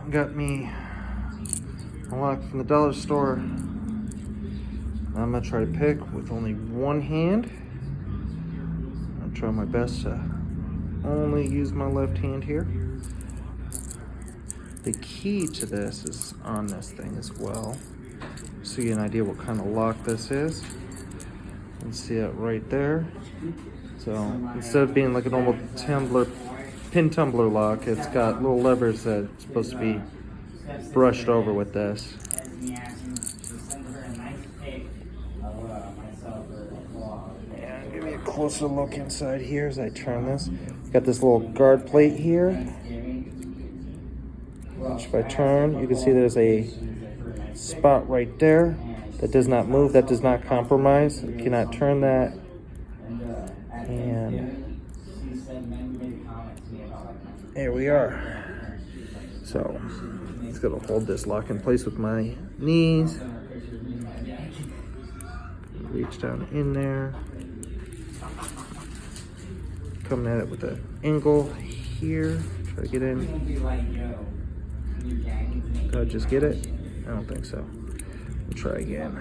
got me a lock from the dollar store. I'm gonna try to pick with only one hand. I'll try my best to only use my left hand here. The key to this is on this thing as well, so you get an idea what kind of lock this is. You can see it right there. So instead of being like a normal pin tumbler lock, it's got little levers that's supposed to be brushed over with this. And give me a closer look inside here as I turn this. Got this little guard plate here, which if I turn, you can see there's a spot right there that does not move, that does not compromise. You cannot turn that. And there we are. So just gonna hold this lock in place with my knees. Reach down in there. Coming at it with an angle here. Try to get in. Did I just get it? I don't think so. We'll try again.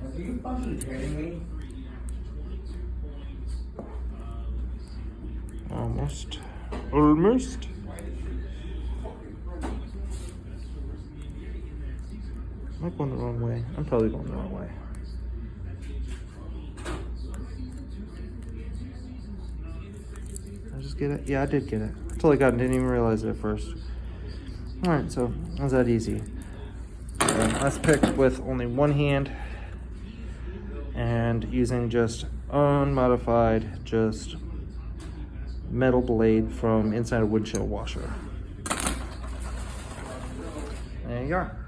Are you fucking kidding me? Almost. Am I going the wrong way? I'm probably going the wrong way. Did I just get it? Yeah, I did get it. Until I got it, didn't even realize it at first. Alright, so that was that easy. Let's pick with only one hand and using just unmodified, just metal blade from inside a windshield washer. There you are.